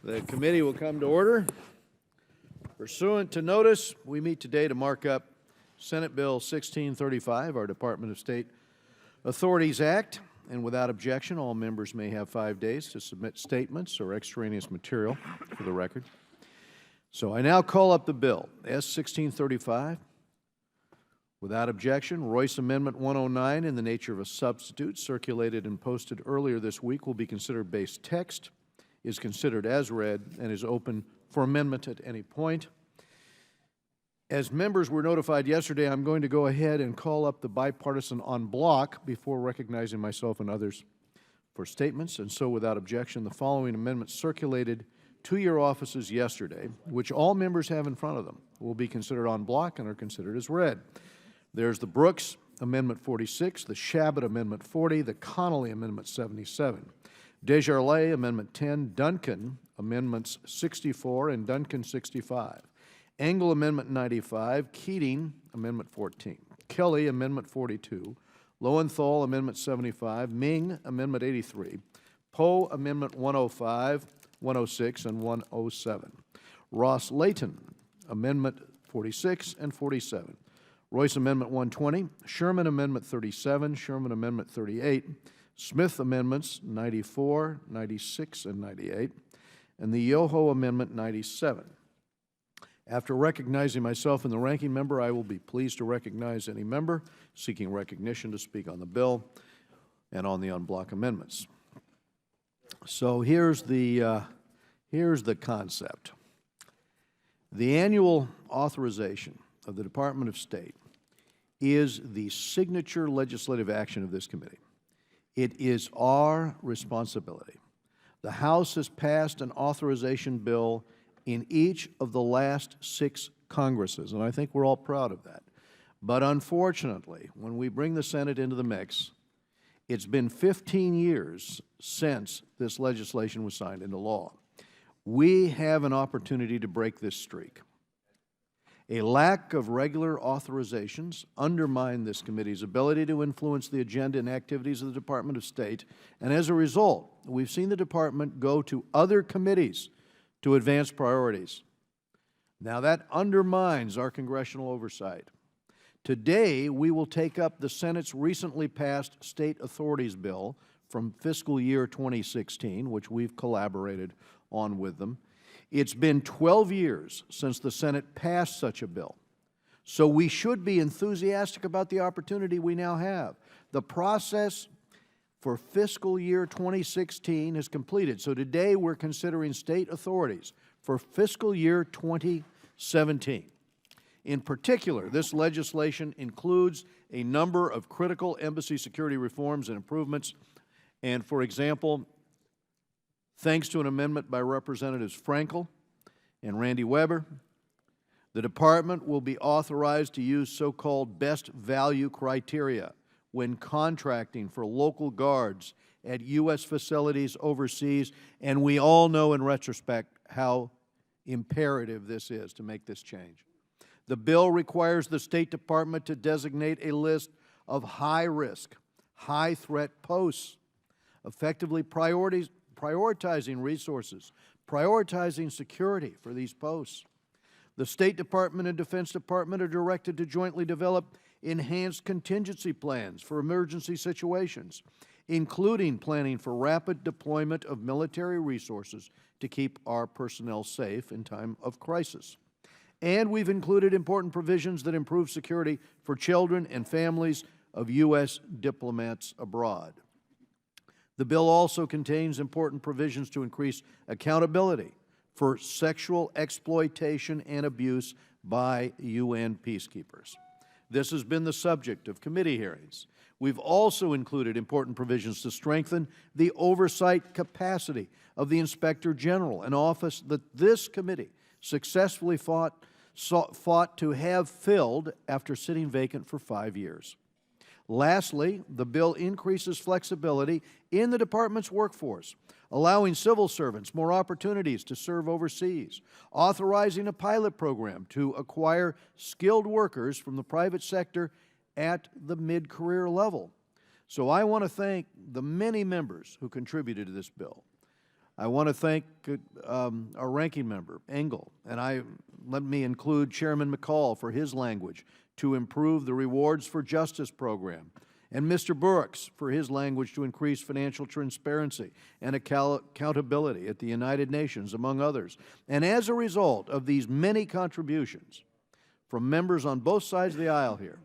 The committee will come to order. Pursuant to notice, we meet today to mark up Senate Bill 1635, our Department of State Authorities Act, and without objection, all members may have 5 days to submit statements or extraneous material for the record. So I now call up the bill, S 1635. Without objection, Royce Amendment 109 in the nature of a substitute circulated and posted earlier this week will be considered base text, is considered as read, and is open for amendment at any point. As members were notified yesterday, I'm going to go ahead and call up the bipartisan en bloc before recognizing myself and others for statements. And so without objection, the following amendments circulated to your offices yesterday, which all members have in front of them, will be considered en bloc and are considered as read. There's the Brooks Amendment 46, the Shabbat Amendment 40, the Connolly Amendment 77, Desjardins Amendment 10, Duncan Amendments 64 and Duncan 65, Engel Amendment 95, Keating Amendment 14, Kelly Amendment 42, Lowenthal Amendment 75, Ming Amendment 83, Poe Amendment 105, 106, and 107, Ross-Layton Amendment 46 and 47, Royce Amendment 120, Sherman Amendment 37, Sherman Amendment 38, Smith Amendments 94, 96, and 98, and the Yoho Amendment 97. After recognizing myself and the ranking member, I will be pleased to recognize any member seeking recognition to speak on the bill and on the en bloc amendments. So here's the concept. The annual authorization of the Department of State is the signature legislative action of this committee. It is our responsibility. The House has passed an authorization bill in each of the last 6 Congresses, and I think we're all proud of that. But unfortunately, when we bring the Senate into the mix, it's been 15 years since this legislation was signed into law. We have an opportunity to break this streak. A lack of regular authorizations undermine this committee's ability to influence the agenda and activities of the Department of State, and as a result, we've seen the Department go to other committees to advance priorities. Now that undermines our congressional oversight. Today, we will take up the Senate's recently passed State Authorities Bill from fiscal year 2016, which we've collaborated on with them. It's been 12 years since the Senate passed such a bill, so we should be enthusiastic about the opportunity we now have. The process for fiscal year 2016 is completed, so today we're considering state authorities for fiscal year 2017. In particular, this legislation includes a number of critical embassy security reforms and improvements, and for example, thanks to an amendment by Representatives Frankel and Randy Weber, the Department will be authorized to use so-called best value criteria when contracting for local guards at U.S. facilities overseas, and we all know in retrospect how imperative this is to make this change. The bill requires the State Department to designate a list of high-risk, high-threat posts, effectively prioritizing resources, prioritizing security for these posts. The State Department and Defense Department are directed to jointly develop enhanced contingency plans for emergency situations, including planning for rapid deployment of military resources to keep our personnel safe in time of crisis. And we've included important provisions that improve security for children and families of U.S. diplomats abroad. The bill also contains important provisions to increase accountability for sexual exploitation and abuse by UN peacekeepers. This has been the subject of committee hearings. We've also included important provisions to strengthen the oversight capacity of the Inspector General, an office that this committee successfully fought to have filled after sitting vacant for 5 years. Lastly, the bill increases flexibility in the Department's workforce, allowing civil servants more opportunities to serve overseas, authorizing a pilot program to acquire skilled workers from the private sector at the mid-career level, So I want to thank the many members who contributed to this bill. I want to thank our ranking member, Engel, and let me include Chairman McCall for his language to improve the Rewards for Justice program, and Mr. Burks for his language to increase financial transparency and accountability at the United Nations, among others. And as a result of these many contributions from members on both sides of the aisle here,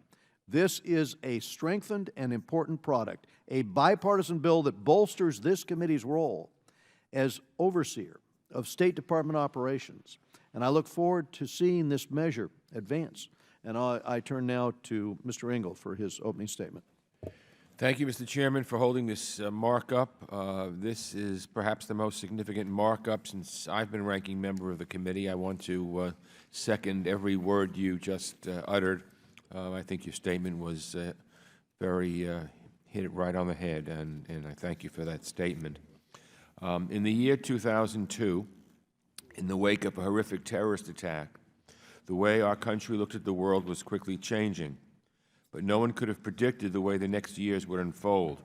this is a strengthened and important product, a bipartisan bill that bolsters this committee's role as overseer of State Department operations. And I look forward to seeing this measure advance. And I turn now to Mr. Engel for his opening statement. Thank you, Mr. Chairman, for holding this markup. This is perhaps the most significant markup since I've been ranking member of the committee. I want to second every word you just uttered. I think your statement was hit it right on the head, and I thank you for that statement. In the year 2002, in the wake of a horrific terrorist attack, the way our country looked at the world was quickly changing, but no one could have predicted the way the next years would unfold.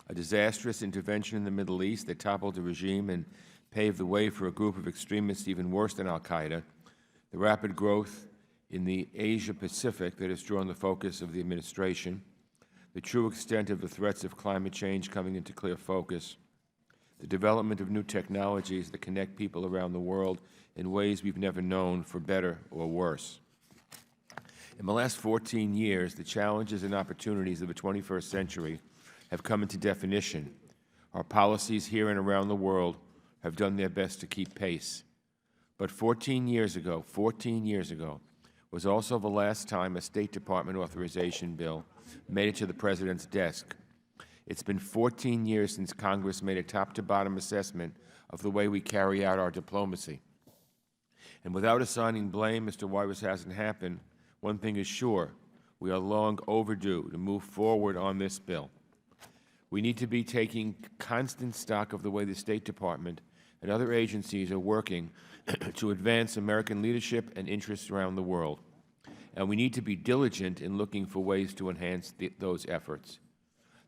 A disastrous intervention in the Middle East that toppled the regime and paved the way for a group of extremists even worse than al-Qaeda, the rapid growth in the Asia-Pacific that has drawn the focus of the administration, the true extent of the threats of climate change coming into clear focus, the development of new technologies that connect people around the world in ways we've never known, for better or worse. In the last 14 years, the challenges and opportunities of the 21st century have come into definition. Our policies here and around the world have done their best to keep pace. But 14 years ago, was also the last time a State Department authorization bill made it to the President's desk. It's been 14 years since Congress made a top-to-bottom assessment of the way we carry out our diplomacy. And without assigning blame as to why this hasn't happened, one thing is sure: we are long overdue to move forward on this bill. We need to be taking constant stock of the way the State Department and other agencies are working to advance American leadership and interests around the world. And we need to be diligent in looking for ways to enhance those efforts.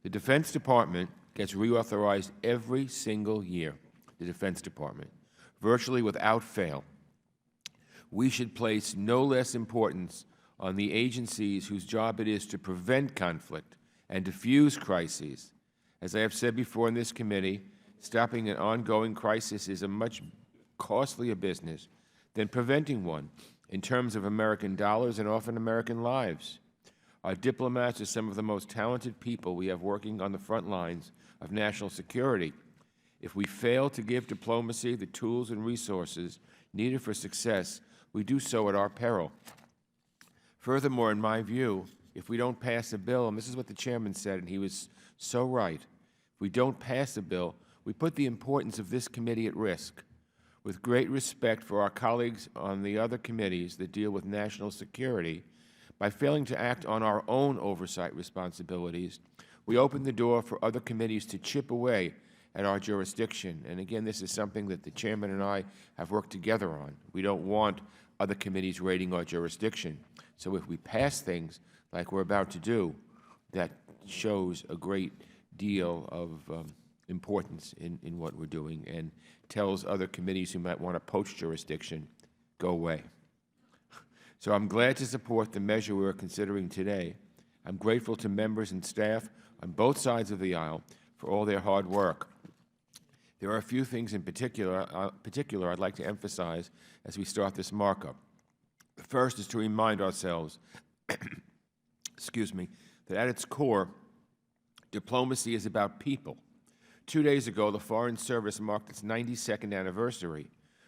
The Defense Department gets reauthorized every single year, the Defense Department, virtually without fail. We should place no less importance on the agencies whose job it is to prevent conflict and diffuse crises. As I have said before in this committee, stopping an ongoing crisis is a much costlier business than preventing one in terms of American dollars and often American lives. Our diplomats are some of the most talented people we have working on the front lines of national security. If we fail to give diplomacy the tools and resources needed for success, we do so at our peril. Furthermore, in my view, if we don't pass a bill, and this is what the chairman said, and he was so right, if we don't pass a bill, we put the importance of this committee at risk. With great respect for our colleagues on the other committees that deal with national security, by failing to act on our own oversight responsibilities, we open the door for other committees to chip away at our jurisdiction. And again, this is something that the chairman and I have worked together on. We don't want other committees raiding our jurisdiction. So if we pass things like we're about to do, that shows a great deal of importance in what we're doing and tells other committees who might want to poach jurisdiction, go away. So I'm glad to support the measure we are considering today. I'm grateful to members and staff on both sides of the aisle for all their hard work. There are a few things in particular I'd like to emphasize as we start this markup. The first is to remind ourselves, excuse me, that at its core, diplomacy is about people. 2 days ago, the Foreign Service marked its 92nd anniversary.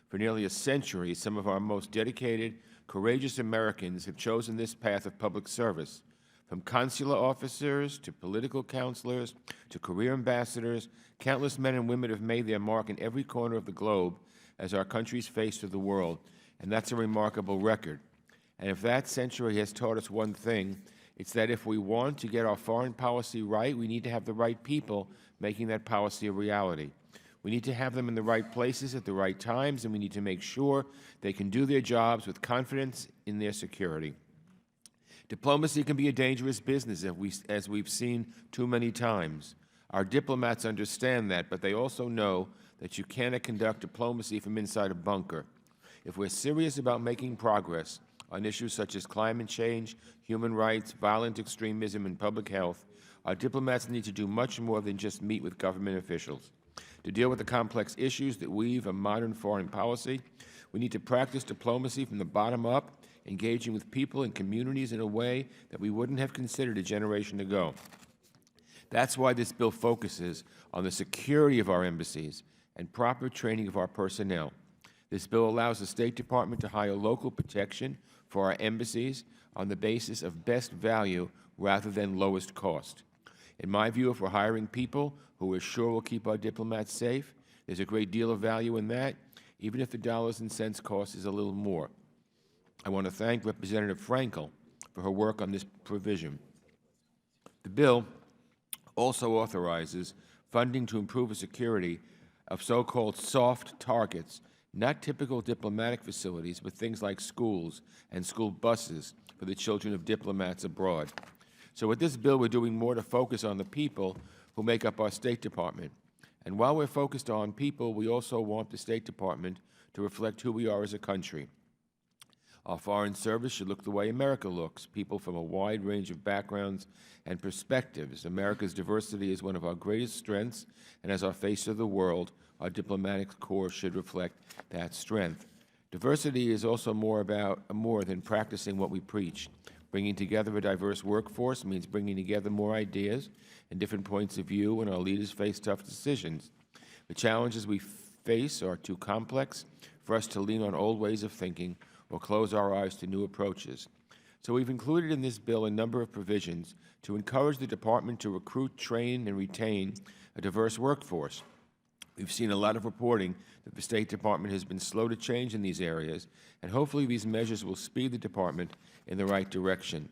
For nearly a century, some of our most dedicated, courageous Americans have chosen this path of public service. From consular officers to political counselors to career ambassadors, countless men and women have made their mark in every corner of the globe as our country's face to the world, and that's a remarkable record. And if that century has taught us one thing, it's that if we want to get our foreign policy right, we need to have the right people making that policy a reality. We need to have them in the right places at the right times, and we need to make sure they can do their jobs with confidence in their security. Diplomacy can be a dangerous business, as we've seen too many times. Our diplomats understand that, but they also know that you cannot conduct diplomacy from inside a bunker. If we're serious about making progress on issues such as climate change, human rights, violent extremism, and public health, our diplomats need to do much more than just meet with government officials. To deal with the complex issues that weave a modern foreign policy, we need to practice diplomacy from the bottom up, engaging with people and communities in a way that we wouldn't have considered a generation ago. That's why this bill focuses on the security of our embassies and proper training of our personnel. This bill allows the State Department to hire local protection for our embassies on the basis of best value rather than lowest cost. In my view, if we're hiring people who we're sure will keep our diplomats safe, there's a great deal of value in that, even if the dollars and cents cost is a little more. I want to thank Representative Frankel for her work on this provision. The bill also authorizes funding to improve the security of so-called soft targets, not typical diplomatic facilities, but things like schools and school buses for the children of diplomats abroad. So with this bill, we're doing more to focus on the people who make up our State Department. And while we're focused on people, we also want the State Department to reflect who we are as a country. Our foreign service should look the way America looks, people from a wide range of backgrounds and perspectives. America's diversity is one of our greatest strengths, and as our face of the world, our diplomatic corps should reflect that strength. Diversity is also more than practicing what we preach. Bringing together a diverse workforce means bringing together more ideas and different points of view when our leaders face tough decisions. The challenges we face are too complex for us to lean on old ways of thinking or close our eyes to new approaches. So we've included in this bill a number of provisions to encourage the Department to recruit, train, and retain a diverse workforce. We've seen a lot of reporting that the State Department has been slow to change in these areas, and hopefully these measures will speed the Department in the right direction.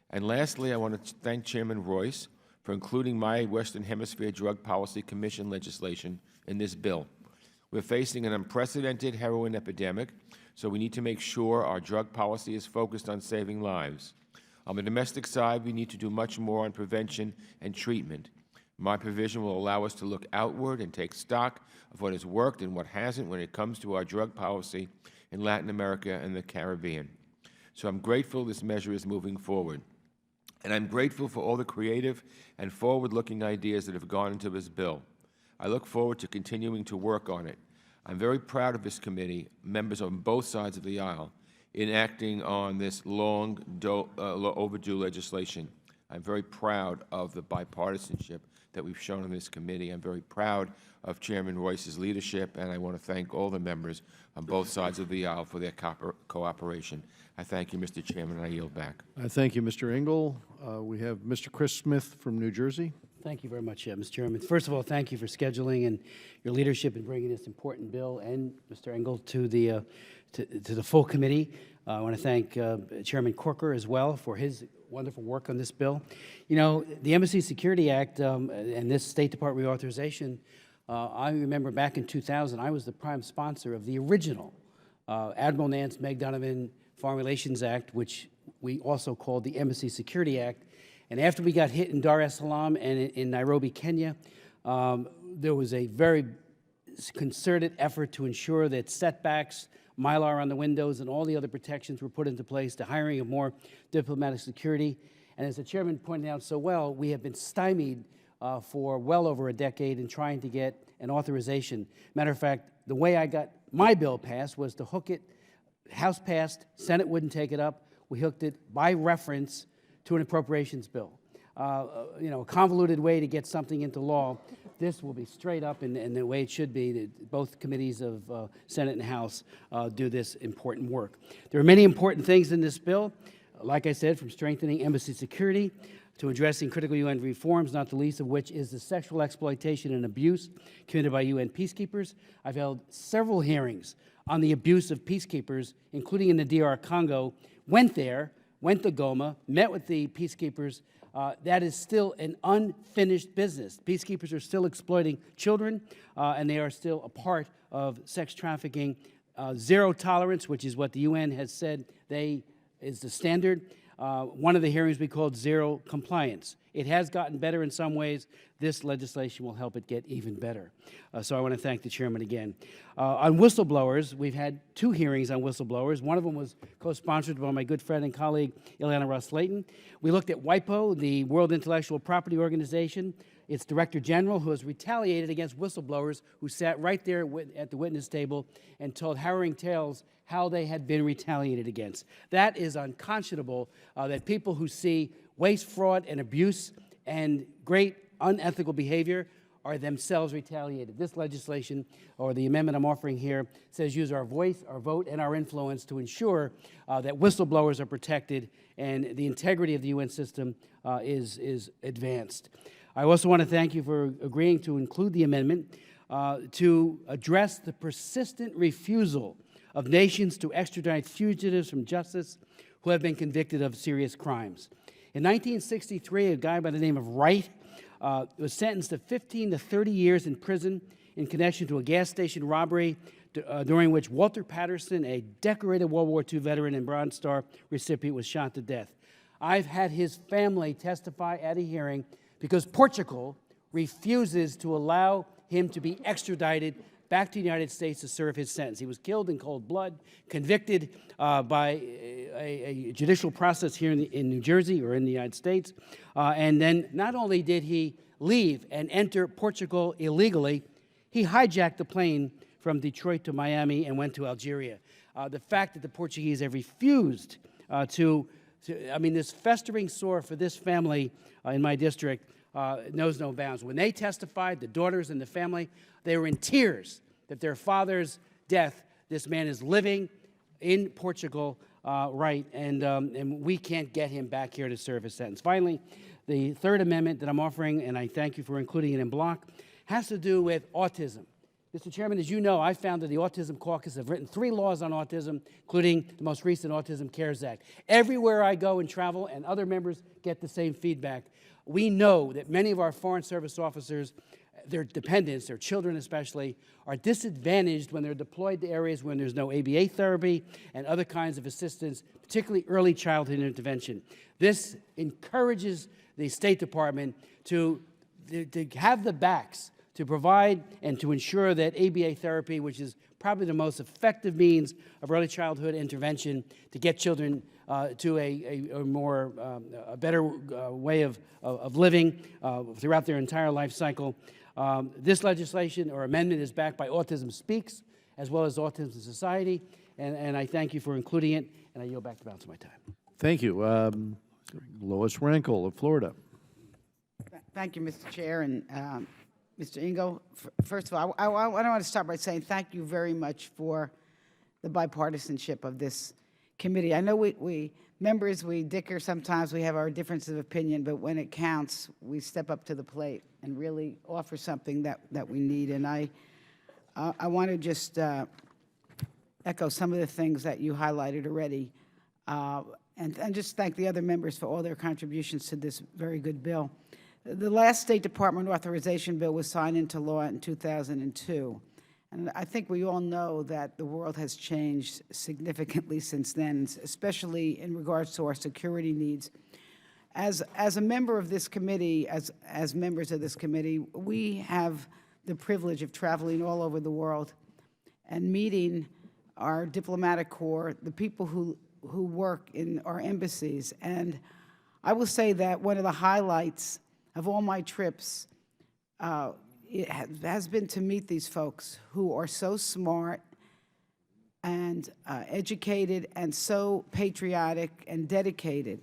And lastly, I want to thank Chairman Royce for including my Western Hemisphere Drug Policy Commission legislation in this bill. We're facing an unprecedented heroin epidemic, so we need to make sure our drug policy is focused on saving lives. On the domestic side, we need to do much more on prevention and treatment. My provision will allow us to look outward and take stock of what has worked and what hasn't when it comes to our drug policy in Latin America and the Caribbean. So I'm grateful this measure is moving forward. And I'm grateful for all the creative and forward-looking ideas that have gone into this bill. I look forward to continuing to work on it. I'm very proud of this committee, members on both sides of the aisle, in acting on this long overdue legislation. I'm very proud of the bipartisanship that we've shown in this committee. I'm very proud of Chairman Royce's leadership, and I want to thank all the members on both sides of the aisle for their cooperation. I thank you, Mr. Chairman, and I yield back. I thank you, Mr. Engel. We have Mr. Chris Smith from New Jersey. Thank you very much, Mr. Chairman. First of all, thank you for scheduling and your leadership in bringing this important bill and Mr. Engel to the full committee. I want to thank Chairman Corker as well for his wonderful work on this bill. You know, the Embassy Security Act and this State Department reauthorization, I remember back in 2000, I was the prime sponsor of the original Admiral Nance Meg Donovan Foreign Relations Act, which we also called the Embassy Security Act. And after we got hit in Dar es Salaam and in Nairobi, Kenya, there was a very concerted effort to ensure that setbacks, Mylar on the windows, and all the other protections were put into place, the hiring of more diplomatic security. And as the chairman pointed out so well, we have been stymied for well over a decade in trying to get an authorization. Matter of fact, the way I got my bill passed was to hook it, House passed, Senate wouldn't take it up. We hooked it by reference to an appropriations bill. You know, a convoluted way to get something into law. This will be straight up in the way it should be. That both committees of Senate and House do this important work. There are many important things in this bill, like I said, from strengthening embassy security to addressing critical UN reforms, not the least of which is the sexual exploitation and abuse committed by UN peacekeepers. I've held several hearings on the abuse of peacekeepers, including in the DR Congo, went there, went to Goma, met with the peacekeepers. That is still an unfinished business. Peacekeepers are still exploiting children, and they are still a part of sex trafficking. Zero tolerance, which is what the UN has said is the standard. One of the hearings we called Zero Compliance. It has gotten better in some ways. This legislation will help it get even better. So I want to thank the chairman again. On whistleblowers, we've had 2 hearings on whistleblowers. One of them was co-sponsored by my good friend and colleague, Ileana Ross-Layton. We looked at WIPO, the World Intellectual Property Organization, its Director General, who has retaliated against whistleblowers who sat right there at the witness table and told harrowing tales how they had been retaliated against. That is unconscionable, that people who see waste, fraud, and abuse and great unethical behavior are themselves retaliated. This legislation, or the amendment I'm offering here, says use our voice, our vote, and our influence to ensure that whistleblowers are protected and the integrity of the UN system is advanced. I also want to thank you for agreeing to include the amendment to address the persistent refusal of nations to extradite fugitives from justice who have been convicted of serious crimes. In 1963, a guy by the name of Wright was sentenced to 15 to 30 years in prison in connection to a gas station robbery during which Walter Patterson, a decorated World War II veteran and Bronze Star recipient, was shot to death. I've had his family testify at a hearing because Portugal refuses to allow him to be extradited back to the United States to serve his sentence. He was killed in cold blood, convicted by a judicial process here in New Jersey or in the United States. And then not only did he leave and enter Portugal illegally, he hijacked the plane from Detroit to Miami and went to Algeria. The fact that the Portuguese have refused this festering sore for this family in my district knows no bounds. When they testified, the daughters and the family, they were in tears that their father's death, this man is living in Portugal, and we can't get him back here to serve his sentence. Finally, the third amendment that I'm offering, and I thank you for including it in block, has to do with autism. Mr. Chairman, as you know, I founded the Autism Caucus. I've written 3 laws on autism, including the most recent Autism Cares Act. Everywhere I go and travel, and other members get the same feedback, we know that many of our Foreign Service officers, their dependents, their children especially, are disadvantaged when they're deployed to areas when there's no ABA therapy and other kinds of assistance, particularly early childhood intervention. This encourages the State Department to have the backs to provide and to ensure that ABA therapy, which is probably the most effective means of early childhood intervention to get children to a better way of living throughout their entire life cycle. This legislation or amendment is backed by Autism Speaks, as well as Autism Society, and I thank you for including it, and I yield back the balance of my time. Thank you. Lois Rankle of Florida. Thank you, Mr. Chair, and Mr. Engel. First of all, I want to start by saying thank you very much for the bipartisanship of this committee. I know we members, we dicker sometimes, we have our differences of opinion, but when it counts, we step up to the plate and really offer something that we need. And I want to just echo some of the things that you highlighted already, and just thank the other members for all their contributions to this very good bill. The last State Department authorization bill was signed into law in 2002. And I think we all know that the world has changed significantly since then, especially in regards to our security needs. As a member of this committee, as members of this committee, we have the privilege of traveling all over the world and meeting our diplomatic corps, the people who work in our embassies. And I will say that one of the highlights of all my trips it has been to meet these folks who are so smart and educated and so patriotic and dedicated.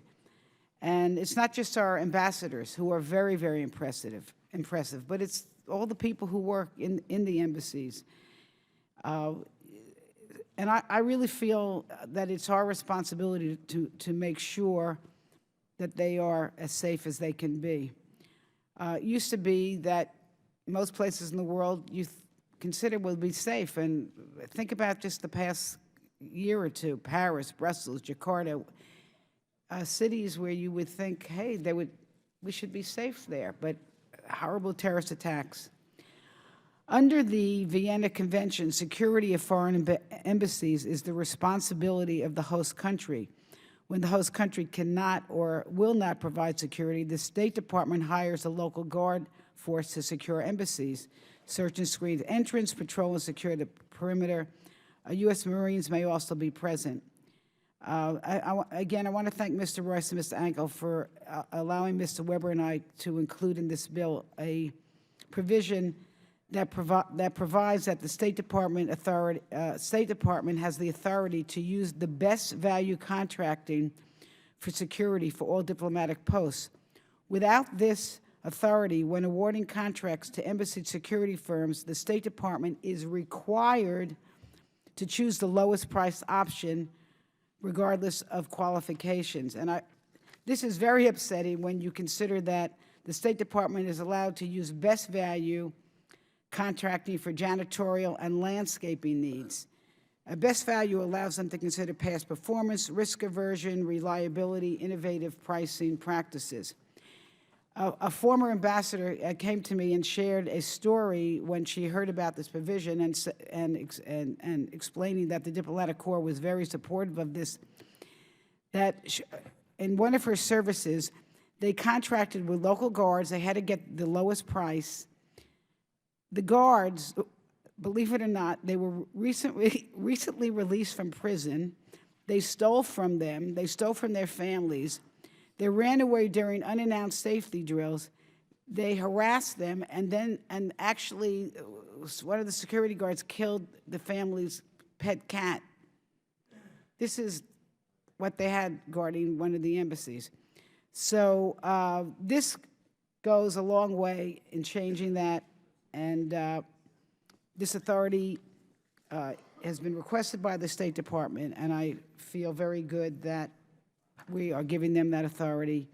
And it's not just our ambassadors who are very, very impressive, but it's all the people who work in the embassies. And I really feel that it's our responsibility to make sure that they are as safe as they can be. It used to be that most places in the world you consider will be safe, and think about just the past year or two, Paris, Brussels, Jakarta, cities where you would think, hey, we should be safe there, but horrible terrorist attacks. Under the Vienna Convention, security of foreign embassies is the responsibility of the host country, when the host country cannot or will not provide security, the State Department hires a local guard force to secure embassies, search and screen entrance, patrol and secure the perimeter. U.S. Marines may also be present. Again, I want to thank Mr. Royce and Mr. Engel for allowing Mr. Weber and I to include in this bill a provision that provides that the State Department has the authority to use the best value contracting for security for all diplomatic posts. Without this authority, when awarding contracts to embassy security firms, the State Department is required to choose the lowest price option regardless of qualifications. And this is very upsetting when you consider that the State Department is allowed to use best value contracting for janitorial and landscaping needs. Best value allows them to consider past performance, risk aversion, reliability, innovative pricing practices. A former ambassador came to me and shared a story when she heard about this provision and explaining that the diplomatic corps was very supportive of this, that in one of her services, they contracted with local guards. They had to get the lowest price. The guards, believe it or not, they were recently released from prison. They stole from them. They stole from their families. They ran away during unannounced safety drills. They harassed them, and actually, one of the security guards killed the family's pet cat. This is what they had guarding one of the embassies. So this goes a long way in changing that, and this authority has been requested by the State Department, and I feel very good that we are giving them that authority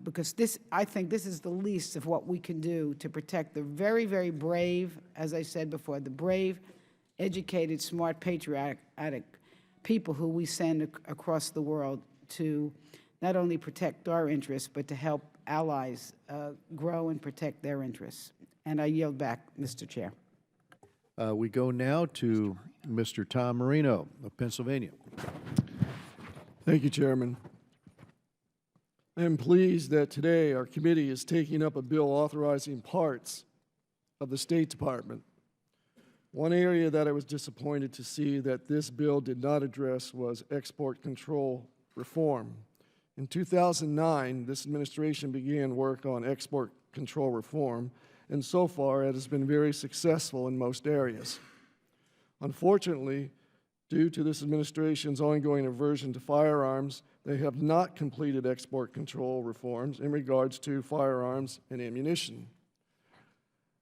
because I think this is the least of what we can do to protect the very, very brave, as I said before, the brave, educated, smart, patriotic people who we send across the world to not only protect our interests, but to help allies grow and protect their interests. And I yield back, Mr. Chair. We go now to Mr. Tom Marino of Pennsylvania. Thank you, Chairman. I am pleased that today our committee is taking up a bill authorizing parts of the State Department. One area that I was disappointed to see that this bill did not address was export control reform. In 2009, this administration began work on export control reform, and so far it has been very successful in most areas. Unfortunately, due to this administration's ongoing aversion to firearms, they have not completed export control reforms in regards to firearms and ammunition.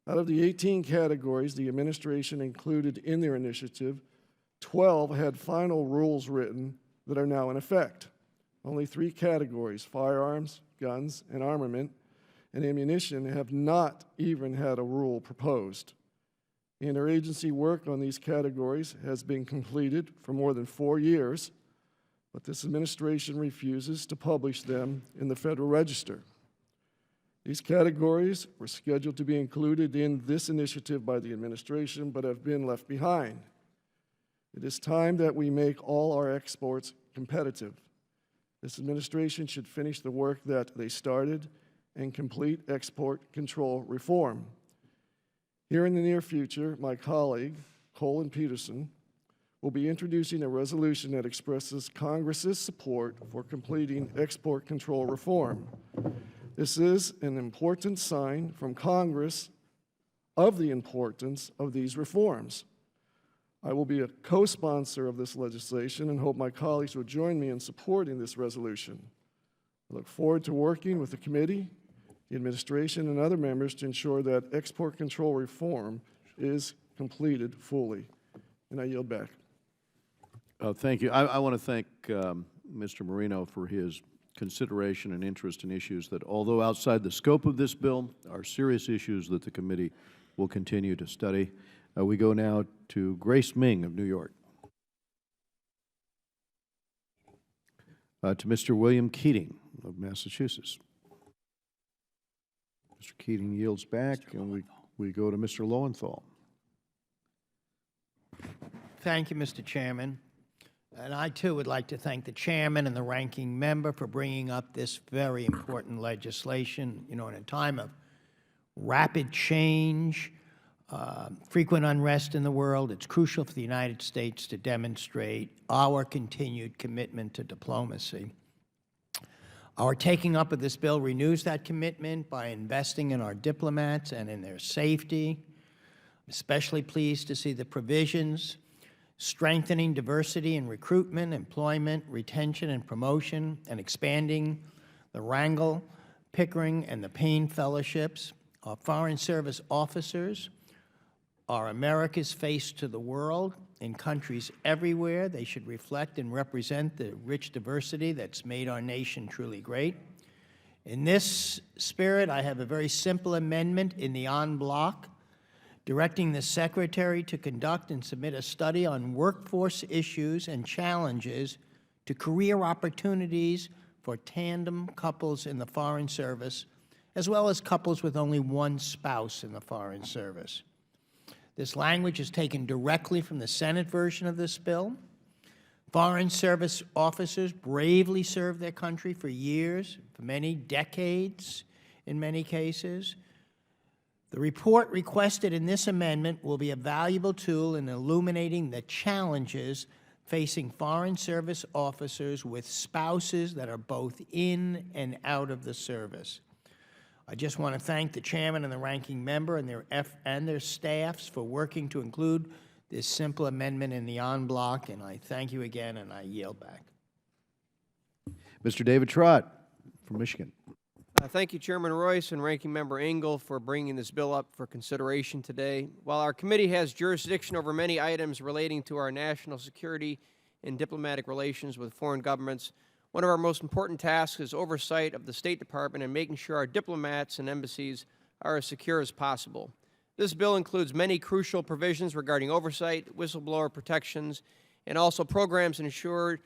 Out of the 18 categories the administration included in their initiative, 12 had final rules written that are now in effect. Only 3 categories, firearms, guns, and armament, and ammunition, have not even had a rule proposed. Interagency work on these categories has been completed for more than 4 years, but this administration refuses to publish them in the Federal Register. These categories were scheduled to be included in this initiative by the administration, but have been left behind. It is time that we make all our exports competitive. This administration should finish the work that they started and complete export control reform. Here in the near future, my colleague, Colin Peterson, will be introducing a resolution that expresses Congress's support for completing export control reform. This is an important sign from Congress of the importance of these reforms. I will be a co-sponsor of this legislation and hope my colleagues will join me in supporting this resolution. I look forward to working with the committee, the administration, and other members to ensure that export control reform is completed fully. And I yield back. Thank you. I want to thank Mr. Marino for his consideration and interest in issues that, although outside the scope of this bill, are serious issues that the committee will continue to study. We go now to Grace Ming of New York. To Mr. William Keating of Massachusetts. Mr. Keating yields back, and we go to Mr. Lowenthal. Thank you, Mr. Chairman. And I, too, would like to thank the chairman and the ranking member for bringing up this very important legislation. You know, in a time of rapid change, frequent unrest in the world, it's crucial for the United States to demonstrate our continued commitment to diplomacy. Our taking up of this bill renews that commitment by investing in our diplomats and in their safety. I'm especially pleased to see the provisions strengthening diversity in recruitment, employment, retention, and promotion, and expanding the Wrangell, Pickering, and the Payne Fellowships. Our Foreign Service officers are America's face to the world. In countries everywhere, they should reflect and represent the rich diversity that's made our nation truly great. In this spirit, I have a very simple amendment in the en bloc, directing the Secretary to conduct and submit a study on workforce issues and challenges to career opportunities for tandem couples in the Foreign Service, as well as couples with only one spouse in the Foreign Service. This language is taken directly from the Senate version of this bill. Foreign Service officers bravely serve their country for years, for many decades in many cases. The report requested in this amendment will be a valuable tool in illuminating the challenges facing Foreign Service officers with spouses that are both in and out of the service. I just want to thank the chairman and the ranking member and their staffs for working to include this simple amendment in the en bloc, and I thank you again, and I yield back. Mr. David Trott from Michigan. Thank you, Chairman Royce and Ranking Member Engel, for bringing this bill up for consideration today. While our committee has jurisdiction over many items relating to our national security and diplomatic relations with foreign governments, one of our most important tasks is oversight of the State Department and making sure our diplomats and embassies are as secure as possible. This bill includes many crucial provisions regarding oversight, whistleblower protections, and also programs to ensure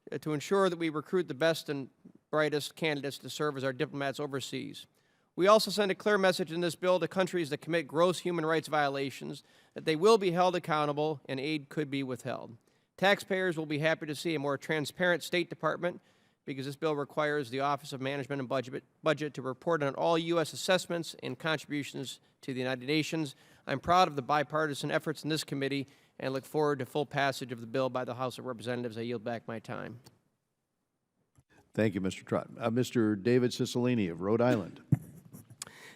that we recruit the best and brightest candidates to serve as our diplomats overseas. We also send a clear message in this bill to countries that commit gross human rights violations that they will be held accountable and aid could be withheld. Taxpayers will be happy to see a more transparent State Department because this bill requires the Office of Management and Budget to report on all U.S. assessments and contributions to the United Nations. I'm proud of the bipartisan efforts in this committee and look forward to full passage of the bill by the House of Representatives. I yield back my time. Thank you, Mr. Trott. Mr. David Cicilline of Rhode Island.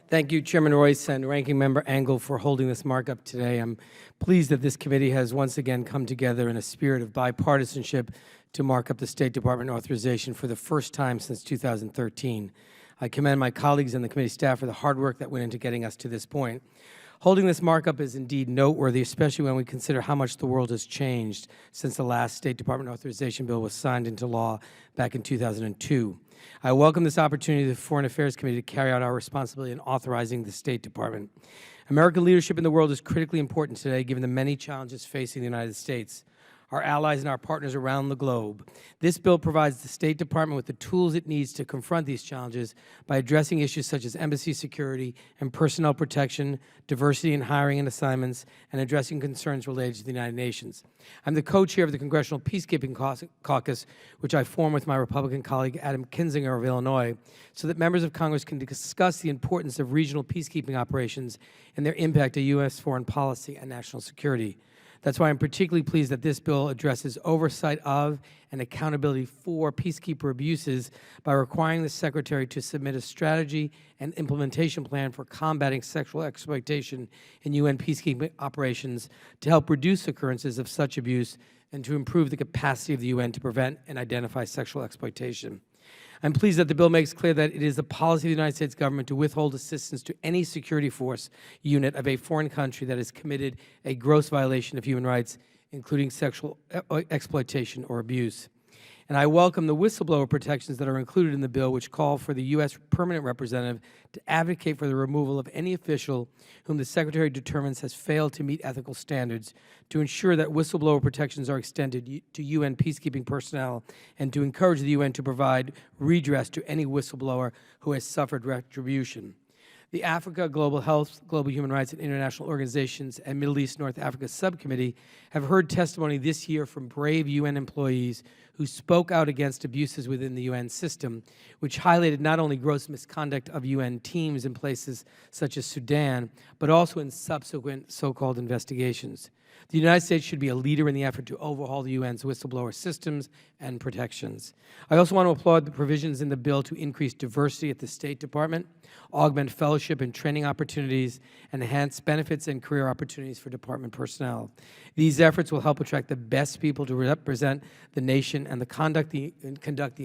Thank you, Chairman Royce and Ranking Member Engel, for holding this markup today. I'm pleased that this committee has once again come together in a spirit of bipartisanship to mark up the State Department authorization for the first time since 2013. I commend my colleagues and the committee staff for the hard work that went into getting us to this point. Holding this markup is indeed noteworthy, especially when we consider how much the world has changed since the last State Department authorization bill was signed into law back in 2002. I welcome this opportunity of the Foreign Affairs Committee to carry out our responsibility in authorizing the State Department. American leadership in the world is critically important today, given the many challenges facing the United States, our allies, and our partners around the globe. This bill provides the State Department with the tools it needs to confront these challenges by addressing issues such as embassy security and personnel protection, diversity in hiring and assignments, and addressing concerns related to the United Nations. I'm the co-chair of the Congressional Peacekeeping Caucus, which I form with my Republican colleague Adam Kinzinger of Illinois, so that members of Congress can discuss the importance of regional peacekeeping operations and their impact on U.S. foreign policy and national security. That's why I'm particularly pleased that this bill addresses oversight of and accountability for peacekeeper abuses by requiring the Secretary to submit a strategy and implementation plan for combating sexual exploitation in UN peacekeeping operations to help reduce occurrences of such abuse and to improve the capacity of the UN to prevent and identify sexual exploitation. I'm pleased that the bill makes clear that it is the policy of the United States government to withhold assistance to any security force unit of a foreign country that has committed a gross violation of human rights, including sexual exploitation or abuse. And I welcome the whistleblower protections that are included in the bill, which call for the U.S. permanent representative to advocate for the removal of any official whom the Secretary determines has failed to meet ethical standards, to ensure that whistleblower protections are extended to UN peacekeeping personnel, and to encourage the UN to provide redress to any whistleblower who has suffered retribution. The Africa, Global Health, Global Human Rights, and International Organizations and Middle East North Africa Subcommittee have heard testimony this year from brave UN employees who spoke out against abuses within the UN system, which highlighted not only gross misconduct of UN teams in places such as Sudan, but also in subsequent so-called investigations. The United States should be a leader in the effort to overhaul the UN's whistleblower systems and protections. I also want to applaud the provisions in the bill to increase diversity at the State Department, augment fellowship and training opportunities, and enhance benefits and career opportunities for department personnel. These efforts will help attract the best people to represent the nation and conduct the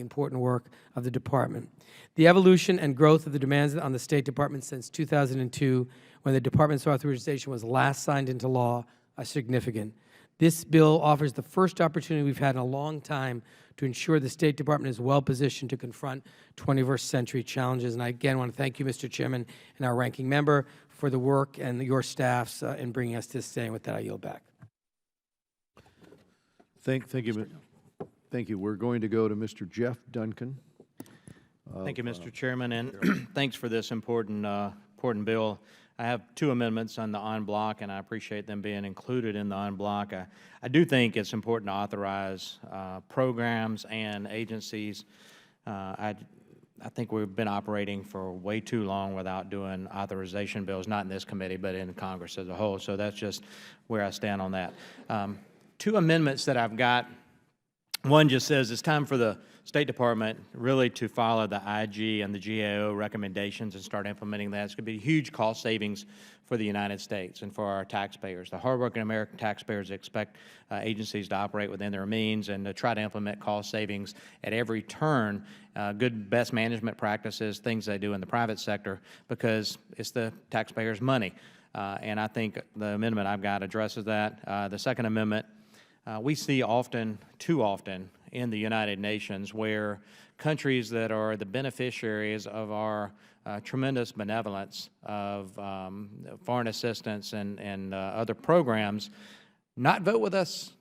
important work of the department. The evolution and growth of the demands on the State Department since 2002, when the department's authorization was last signed into law, are significant. This bill offers the first opportunity we've had in a long time to ensure the State Department is well positioned to confront 21st century challenges. And I again want to thank you, Mr. Chairman, and our ranking member for the work and your staffs in bringing us to this day. And with that, I yield back. Thank you. Thank you. We're going to go to Mr. Jeff Duncan. Thank you, Mr. Chairman, and thanks for this important bill. I have two amendments on the en bloc, and I appreciate them being included in the en bloc. I do think it's important to authorize programs and agencies. I think we've been operating for way too long without doing authorization bills, not in this committee, but in Congress as a whole. So that's just where I stand on that. Two amendments that I've got. One just says it's time for the State Department really to follow the IG and the GAO recommendations and start implementing that. It's going to be huge cost savings for the United States and for our taxpayers. The hardworking American taxpayers expect agencies to operate within their means and to try to implement cost savings at every turn, good best management practices, things they do in the private sector, because it's the taxpayers' money. And I think the amendment I've got addresses that. The second amendment, we see too often in the United Nations where countries that are the beneficiaries of our tremendous benevolence of foreign assistance and other programs not vote with us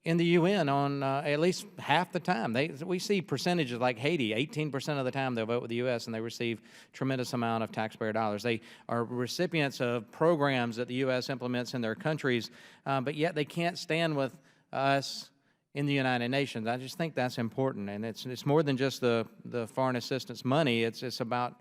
in the UN on at least half the time. We see percentages like Haiti, 18% of the time they'll vote with the U.S. and they receive tremendous amount of taxpayer dollars. They are recipients of programs that the U.S. implements in their countries, but yet they can't stand with us in the United Nations. I just think that's important, and it's more than just the foreign assistance money. It's about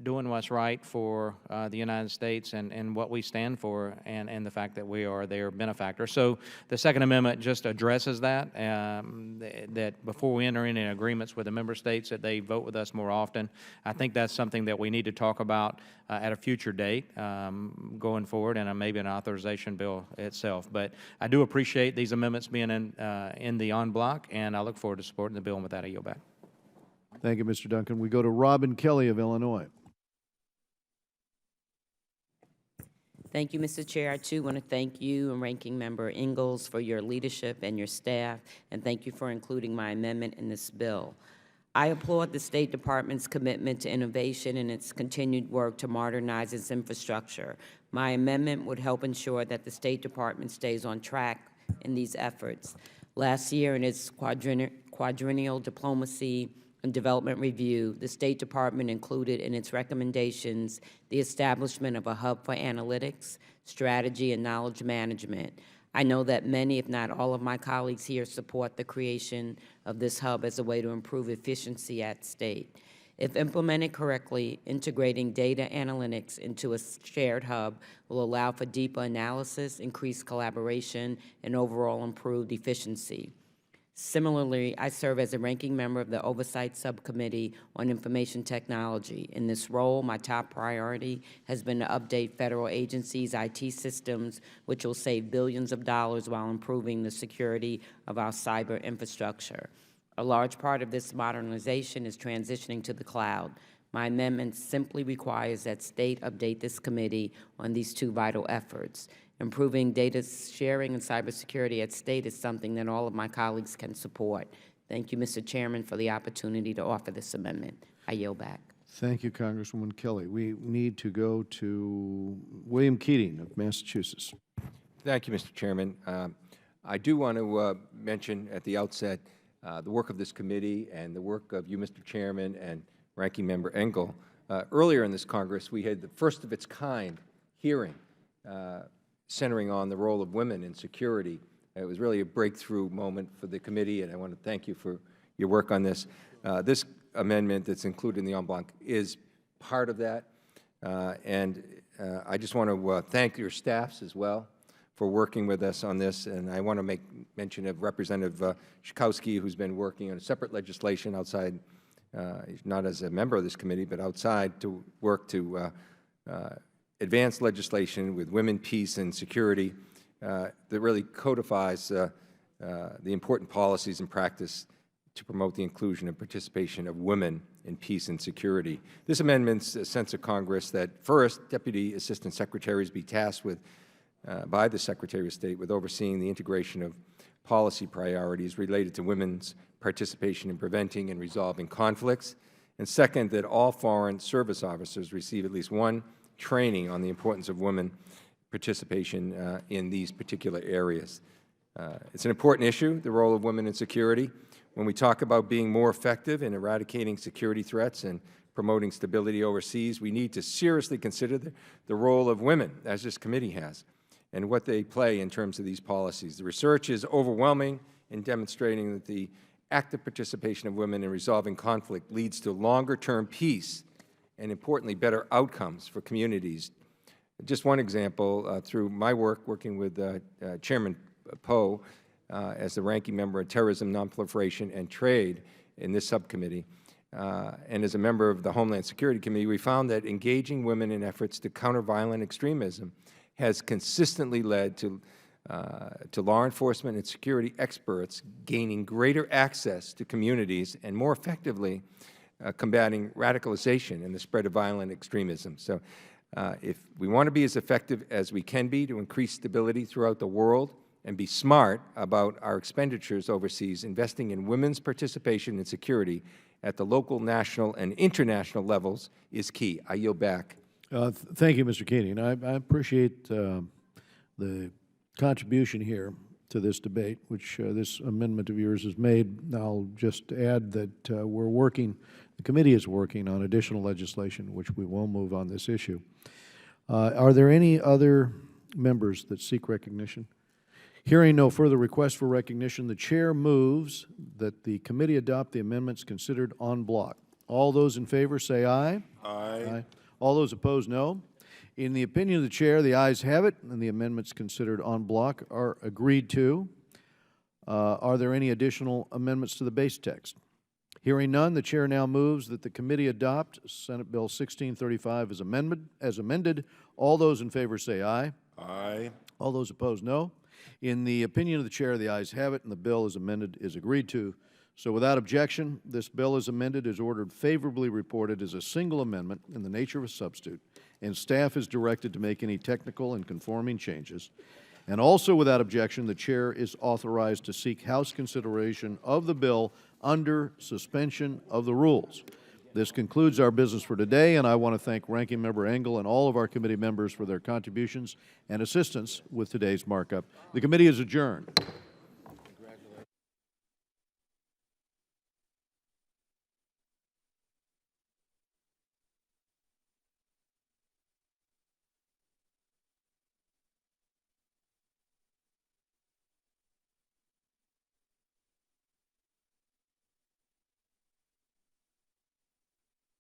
doing what's right for the United States and what we stand for, and the fact that we are their benefactor. So the Second Amendment just addresses that, that before we enter into agreements with the member states that they vote with us more often. I think that's something that we need to talk about at a future date going forward, and maybe an authorization bill itself. But I do appreciate these amendments being in the en bloc, and I look forward to supporting the bill, and with that I yield back. Thank you, Mr. Duncan. We go to Robin Kelly of Illinois. Thank you, Mr. Chair. I, too, want to thank you and Ranking Member Ingalls for your leadership and your staff, and thank you for including my amendment in this bill. I applaud the State Department's commitment to innovation and its continued work to modernize its infrastructure. My amendment would help ensure that the State Department stays on track in these efforts. Last year, in its quadrennial diplomacy and development review, the State Department included in its recommendations the establishment of a hub for analytics, strategy, and knowledge management. I know that many, if not all of my colleagues here support the creation of this hub as a way to improve efficiency at State. If implemented correctly, integrating data analytics into a shared hub will allow for deeper analysis, increased collaboration, and overall improved efficiency. Similarly, I serve as a ranking member of the Oversight Subcommittee on Information Technology. In this role, my top priority has been to update federal agencies' IT systems, which will save billions of dollars while improving the security of our cyber infrastructure. A large part of this modernization is transitioning to the cloud. My amendment simply requires that State update this committee on these two vital efforts. Improving data sharing and cybersecurity at State is something that all of my colleagues can support. Thank you, Mr. Chairman, for the opportunity to offer this amendment. I yield back. Thank you, Congresswoman Kelly. We need to go to William Keating of Massachusetts. Thank you, Mr. Chairman. I do want to mention at the outset the work of this committee and the work of you, Mr. Chairman, and Ranking Member Engel earlier in this Congress, we had the first of its kind hearing centering on the role of women in security. It was really a breakthrough moment for the committee, and I want to thank you for your work on this. This amendment that's included in the en banc is part of that, and I just want to thank your staffs as well for working with us on this, and I want to make mention of Representative Schakowsky, who's been working on a separate legislation outside, not as a member of this committee, but outside to work to advance legislation with women, peace, and security that really codifies the important policies and practice to promote the inclusion and participation of women in peace and security. This amendment's a sense of Congress that, first, Deputy Assistant Secretaries be tasked with, by the Secretary of State with overseeing the integration of policy priorities related to women's participation in preventing and resolving conflicts, and second, that all foreign service officers receive at least one training on the importance of women participation in these particular areas. It's an important issue, the role of women in security. When we talk about being more effective in eradicating security threats and promoting stability overseas, we need to seriously consider the role of women, as this committee has, and what they play in terms of these policies. The research is overwhelming in demonstrating that the active participation of women in resolving conflict leads to longer-term peace and, importantly, better outcomes for communities. Just one example, through my work working with Chairman Poe as the ranking member of Terrorism, Nonproliferation, and Trade in this subcommittee, and as a member of the Homeland Security Committee, we found that engaging women in efforts to counter violent extremism has consistently led to law enforcement and security experts gaining greater access to communities and more effectively combating radicalization and the spread of violent extremism. So if we want to be as effective as we can be to increase stability throughout the world and be smart about our expenditures overseas, investing in women's participation in security at the local, national, and international levels is key. I yield back. Thank you, Mr. Keating. I appreciate the contribution here to this debate, which this amendment of yours has made. I'll just add that we're working, the committee is working on additional legislation, which we will move on this issue. Are there any other members that seek recognition? Hearing no further requests for recognition, the chair moves that the committee adopt the amendments considered en bloc. All those in favor say aye. Aye. All those opposed, no. In the opinion of the chair, the ayes have it, and the amendments considered en bloc are agreed to. Are there any additional amendments to the base text? Hearing none, the chair now moves that the committee adopt Senate Bill 1635 as amended. All those in favor say aye. Aye. All those opposed, no. In the opinion of the chair, the ayes have it, and the bill as amended is agreed to. So without objection, this bill as amended is ordered favorably reported as a single amendment in the nature of a substitute, and staff is directed to make any technical and conforming changes. And also without objection, the chair is authorized to seek House consideration of the bill under suspension of the rules. This concludes our business for today, and I want to thank Ranking Member Engel and all of our committee members for their contributions and assistance with today's markup. The committee is adjourned.